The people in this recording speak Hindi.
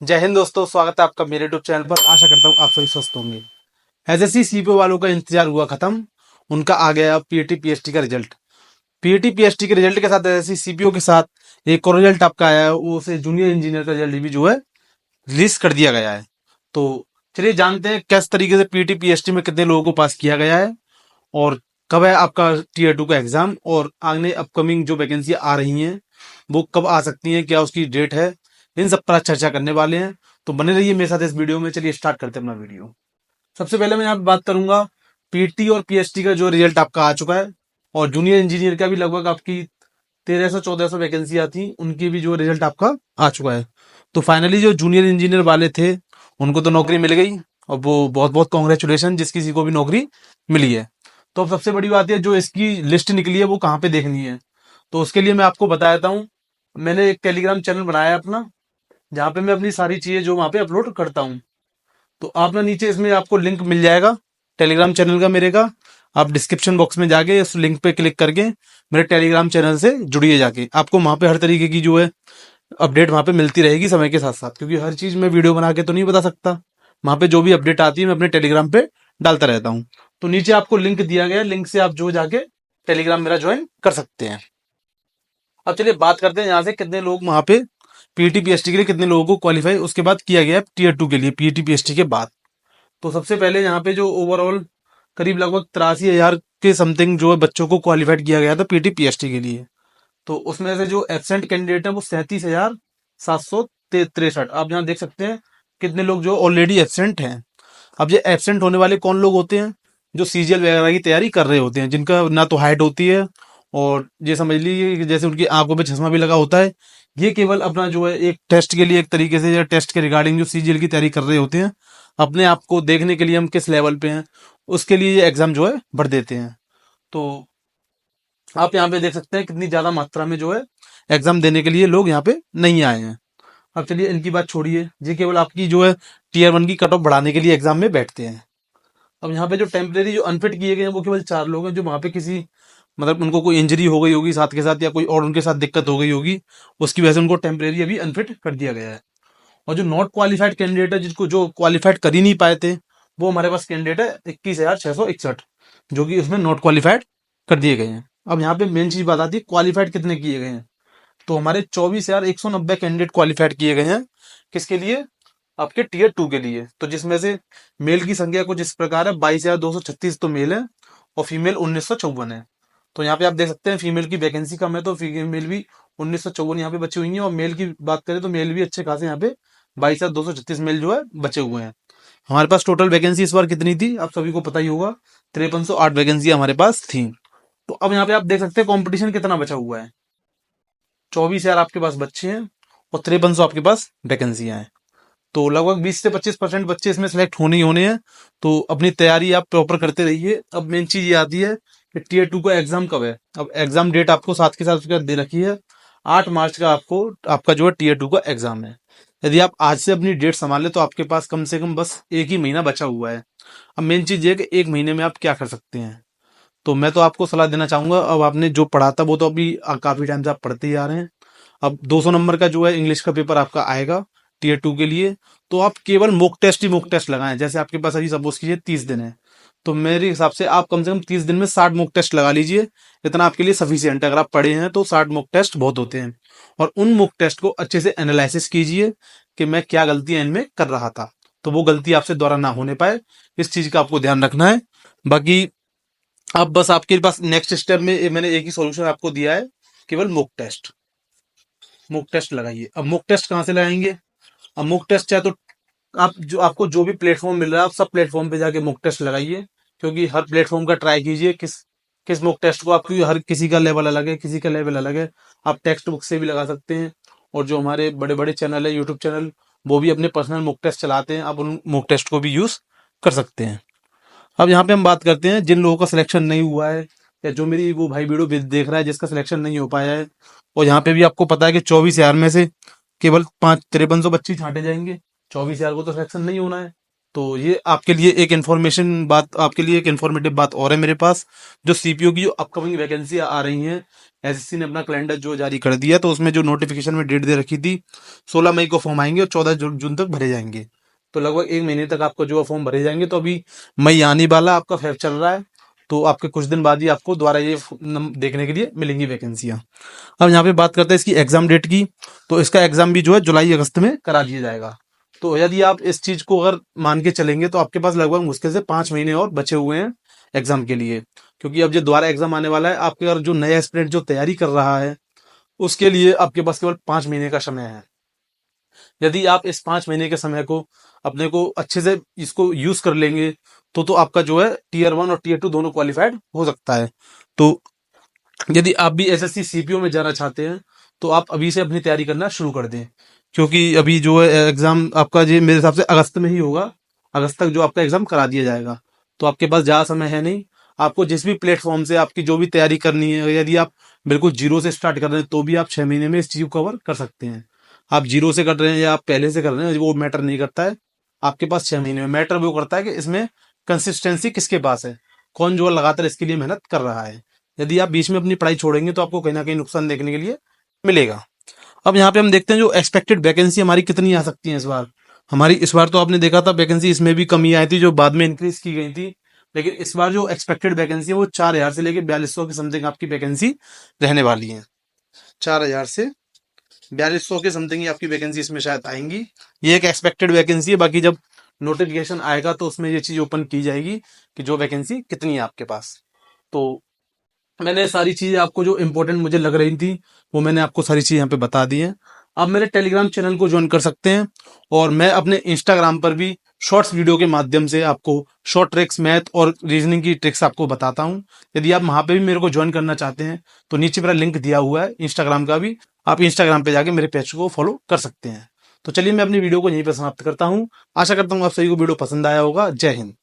जय हिंद दोस्तों, स्वागत है आपका मेरे यूट्यूब चैनल पर। आशा करता हूँ आप सभी स्वस्थ होंगे। एसएससी सीपीओ वालों का इंतजार हुआ खत्म। उनका आ गया पीटी पीएसटी का रिजल्ट। पीटी पीएसटी के रिजल्ट के साथ एसएससी सीपीओ के साथ एक और रिजल्ट आपका आया है, वो से जूनियर इंजीनियर का रिजल्ट भी जो है रिलीज कर दिया गया है। तो चलिए जानते हैं किस तरीके से पीटी पीएसटी में कितने लोगों को पास किया गया है और कब है आपका टीयर 2 का एग्जाम, और आगे अपकमिंग जो वैकेंसी आ रही हैं वो कब आ सकती हैं, क्या उसकी डेट है, इन सब पर आज चर्चा करने वाले हैं। तो बने रहिए मेरे साथ इस वीडियो में। चलिए स्टार्ट करते हैं अपना वीडियो। सबसे पहले मैं यहाँ पे बात करूंगा पीटी और पीएचटी का जो रिजल्ट आपका आ चुका है, और जूनियर इंजीनियर का भी लगभग आपकी 1300-1400 वैकेंसी थी, उनकी भी जो रिजल्ट आपका आ चुका है। तो फाइनली जो जूनियर इंजीनियर वाले थे उनको तो नौकरी मिल गई, और वो बहुत बहुत कॉन्ग्रेचुलेशन जिस किसी को भी नौकरी मिली है। तो अब सबसे बड़ी बात है, जो इसकी लिस्ट निकली है वो कहाँ पे देखनी है। तो उसके लिए मैं आपको बता देता हूँ। मैंने एक टेलीग्राम चैनल बनाया है अपना, जहाँ पे मैं अपनी सारी चीजें जो वहाँ पे अपलोड करता हूँ। तो आप ना नीचे इसमें आपको लिंक मिल जाएगा टेलीग्राम चैनल का मेरे का। आप डिस्क्रिप्शन बॉक्स में जाके इस लिंक पे क्लिक करके मेरे टेलीग्राम चैनल से जुड़िए। जाके आपको वहाँ पे हर तरीके की जो है अपडेट वहाँ पे मिलती रहेगी समय के साथ साथ, क्योंकि हर चीज मैं वीडियो बना के तो नहीं बता सकता। वहाँ पे जो भी अपडेट आती है मैं अपने टेलीग्राम पे डालता रहता हूँ। तो नीचे आपको लिंक दिया गया है, लिंक से आप जो जाके टेलीग्राम मेरा ज्वाइन कर सकते हैं। अब चलिए बात करते हैं यहाँ से कितने लोग वहाँ पे पीटी पीएचटी के लिए कितने लोगों को क्वालिफाई उसके बाद किया गया है टीयर 2 के लिए पीटी पीएचटी के बाद। तो सबसे पहले यहाँ पे जो ओवरऑल करीब लगभग 83,000 के समथिंग जो है बच्चों को क्वालिफाइड किया गया था पीटी पीएचटी के लिए। तो उसमें से जो एब्सेंट कैंडिडेट है वो 37,763। आप यहाँ देख सकते हैं कितने लोग जो ऑलरेडी एब्सेंट हैं। अब ये एब्सेंट होने वाले कौन लोग होते हैं? जो सीजीएल वगैरह की तैयारी कर रहे होते हैं, जिनका ना तो हाइट होती है, और ये समझ लीजिए कि जैसे उनकी आंखों पे चश्मा भी लगा होता है। ये केवल अपना जो है एक टेस्ट के लिए, एक तरीके से या टेस्ट के रिगार्डिंग जो सीजीएल की तैयारी कर रहे होते हैं, अपने आप को देखने के लिए हम किस लेवल पे हैं उसके लिए ये एग्जाम जो है भर देते हैं। तो आप यहाँ पे देख सकते हैं कितनी ज्यादा मात्रा में जो है एग्जाम देने के लिए लोग यहाँ पे नहीं आए हैं। अब चलिए इनकी बात छोड़िए, ये केवल आपकी जो है टीयर 1 की कट ऑफ बढ़ाने के लिए एग्जाम में बैठते हैं। अब यहाँ पे जो टेम्परेरी जो अनफिट किए गए हैं वो केवल 4 लोग हैं, जो वहां पे किसी मतलब उनको कोई इंजरी हो गई होगी साथ के साथ, या कोई और उनके साथ दिक्कत हो गई होगी, उसकी वजह से उनको टेम्परेरी अभी अनफिट कर दिया गया है। और जो नॉट क्वालिफाइड कैंडिडेट है, जिसको जो क्वालिफाइड कर ही नहीं पाए थे, वो हमारे पास कैंडिडेट है 21,661, जो कि उसमें नॉट क्वालिफाइड कर दिए गए हैं। अब यहाँ पे मेन चीज बात आती है क्वालिफाइड कितने किए गए हैं। तो हमारे 24,190 कैंडिडेट क्वालिफाइड किए गए हैं। किसके लिए? आपके टीयर 2 के लिए। तो जिसमें से मेल की संख्या कुछ इस प्रकार है, 22,236 तो मेल है और फीमेल 1,954 है। तो यहाँ पे आप देख सकते हैं फीमेल की वैकेंसी कम है, तो फीमेल भी 1,954 यहाँ पे बची हुई है, और मेल की बात करें तो मेल भी अच्छे खासे यहाँ पे 22,236 मेल जो है बचे हुए हैं। हमारे पास टोटल वैकेंसी इस बार कितनी थी आप सभी को पता ही होगा, 5308 वैकेंसी हमारे पास थी। तो अब यहाँ पे आप देख सकते हैं कंपटीशन कितना बचा हुआ है। 24,000 आपके पास बच्चे हैं और 5300 आपके पास वैकेंसियां हैं। तो लगभग 20 से 25% बच्चे इसमें सेलेक्ट होने ही होने हैं। तो अपनी तैयारी आप प्रॉपर करते रहिए। अब मेन चीज ये आती है कि टीयर 2 का एग्जाम कब है। अब एग्जाम डेट आपको साथ के साथ उसके बाद दे रखी है, 8 मार्च का आपको आपका जो है टीयर 2 का एग्जाम है। यदि आप आज से अपनी डेट संभाले तो आपके पास कम से कम बस एक ही महीना बचा हुआ है। अब मेन चीज ये है कि एक महीने में आप क्या कर सकते हैं। तो मैं तो आपको सलाह देना चाहूंगा, अब आपने जो पढ़ा था वो तो अभी काफी टाइम से आप पढ़ते ही आ रहे हैं। अब 200 नंबर का जो है इंग्लिश का पेपर आपका आएगा टीयर 2 के लिए। तो आप केवल मॉक टेस्ट ही मॉक टेस्ट लगाएं। जैसे आपके पास अभी सपोज कीजिए 30 दिन है, तो मेरे हिसाब से आप कम से कम 30 दिन में 60 मॉक टेस्ट लगा लीजिए। इतना आपके लिए सफिशियंट है। अगर आप पढ़े हैं तो 60 मॉक टेस्ट बहुत होते हैं। और उन मॉक टेस्ट को अच्छे से एनालिसिस कीजिए कि मैं क्या गलतियां इनमें कर रहा था, तो वो गलती आपसे दोबारा ना होने पाए। इस चीज का आपको ध्यान रखना है। बाकी अब बस आपके पास नेक्स्ट स्टेप में मैंने एक ही सॉल्यूशन आपको दिया है, केवल मॉक टेस्ट। मॉक टेस्ट लगाइए। अब मॉक टेस्ट कहाँ से लगाएंगे? अब मॉक टेस्ट चाहे तो आप जो आपको जो भी प्लेटफॉर्म मिल रहा है आप सब प्लेटफॉर्म पे जाके मॉक टेस्ट लगाइए, क्योंकि हर प्लेटफॉर्म का ट्राई कीजिए किस किस मॉक टेस्ट को आपकी हर किसी का लेवल अलग है, किसी का लेवल अलग है। आप टेक्स्ट बुक से भी लगा सकते हैं, और जो हमारे बड़े बड़े चैनल है यूट्यूब चैनल, वो भी अपने पर्सनल मॉक टेस्ट चलाते हैं, आप उन मॉक टेस्ट को भी यूज कर सकते हैं। अब यहाँ पे हम बात करते हैं जिन लोगों का सिलेक्शन नहीं हुआ है, या जो मेरी वो भाई वीडियो देख रहा है जिसका सिलेक्शन नहीं हो पाया है। और यहाँ पे भी आपको पता है कि 24,000 में से केवल 5300 बच्चे छांटे जाएंगे। 24,000 को तो सिलेक्शन नहीं होना है। तो ये आपके लिए एक इन्फॉर्मेशन बात, आपके लिए एक इन्फॉर्मेटिव बात और है मेरे पास। जो सीपीयू की जो अपकमिंग वैकेंसी आ रही हैं, एसएससी ने अपना कैलेंडर जो जारी कर दिया, तो उसमें जो नोटिफिकेशन में डेट दे रखी थी 16 मई को फॉर्म आएंगे और 14 जून तक भरे जाएंगे। तो लगभग एक महीने तक आपको जो फॉर्म भरे जाएंगे। तो अभी मई आने वाला, आपका फेब चल रहा है, तो आपके कुछ दिन बाद ही आपको दोबारा ये देखने के लिए मिलेंगी वैकेंसियां। अब यहाँ पे बात करते हैं इसकी एग्जाम डेट की। तो इसका एग्जाम भी जो है जुलाई अगस्त में करा दिया जाएगा। तो यदि आप इस चीज को अगर मान के चलेंगे तो आपके पास लगभग मुश्किल से 5 महीने और बचे हुए हैं एग्जाम के लिए। क्योंकि अब जो दोबारा एग्जाम आने वाला है, आपके अगर जो नया एस्पिरेंट जो तैयारी कर रहा है, उसके लिए आपके पास केवल 5 महीने का समय है। यदि आप इस 5 महीने के समय को अपने को अच्छे से इसको यूज कर लेंगे, तो आपका जो है टीयर 1 और टीयर 2 दोनों क्वालिफाइड हो सकता है। तो यदि आप भी एसएससी सीपीओ में जाना चाहते हैं, तो आप अभी से अपनी तैयारी करना शुरू कर दें। क्योंकि अभी जो है एग्जाम आपका जो मेरे हिसाब से अगस्त में ही होगा। अगस्त तक जो आपका एग्जाम करा दिया जाएगा। तो आपके पास ज़्यादा समय है नहीं। आपको जिस भी प्लेटफॉर्म से आपकी जो भी तैयारी करनी है, यदि आप बिल्कुल जीरो से स्टार्ट कर रहे हैं, तो भी आप 6 महीने में इस चीज को कवर कर सकते हैं। आप जीरो से कर रहे हैं या आप पहले से कर रहे हैं, वो मैटर नहीं करता है। आपके पास 6 महीने में मैटर वो करता है कि इसमें कंसिस्टेंसी किसके पास है, कौन जो है लगातार इसके लिए मेहनत कर रहा है। यदि आप बीच में अपनी पढ़ाई छोड़ेंगे, तो आपको कहीं ना कहीं नुकसान देखने के लिए मिलेगा। अब यहाँ पे हम देखते हैं जो एक्सपेक्टेड वैकेंसी हमारी कितनी आ सकती है इस बार। हमारी इस बार तो आपने देखा था वैकेंसी, इसमें भी कमी आई थी जो बाद में इंक्रीज की गई थी। लेकिन इस बार जो एक्सपेक्टेड वैकेंसी है वो 4,000 से लेकर 4200 के समथिंग आपकी वैकेंसी रहने वाली है। 4,000 से 4200 के समथिंग ही आपकी वैकेंसी इसमें शायद आएंगी। ये एक एक्सपेक्टेड वैकेंसी है, बाकी जब नोटिफिकेशन आएगा तो उसमें ये चीज ओपन की जाएगी कि जो वैकेंसी कितनी है आपके पास। तो मैंने सारी चीजें आपको जो इंपॉर्टेंट मुझे लग रही थी, वो मैंने आपको सारी चीज यहाँ पे बता दी है। आप मेरे टेलीग्राम चैनल को ज्वाइन कर सकते हैं, और मैं अपने इंस्टाग्राम पर भी शॉर्ट्स वीडियो के माध्यम से आपको शॉर्ट ट्रिक्स, मैथ और रीजनिंग की ट्रिक्स आपको बताता हूँ। यदि आप वहां पे भी मेरे को ज्वाइन करना चाहते हैं, तो नीचे मेरा लिंक दिया हुआ है इंस्टाग्राम का भी, आप इंस्टाग्राम पे जाके मेरे पेज को फॉलो कर सकते हैं। तो चलिए मैं अपनी वीडियो को यहीं पर समाप्त करता हूँ। आशा करता हूँ आप सभी को वीडियो पसंद आया होगा। जय हिंद।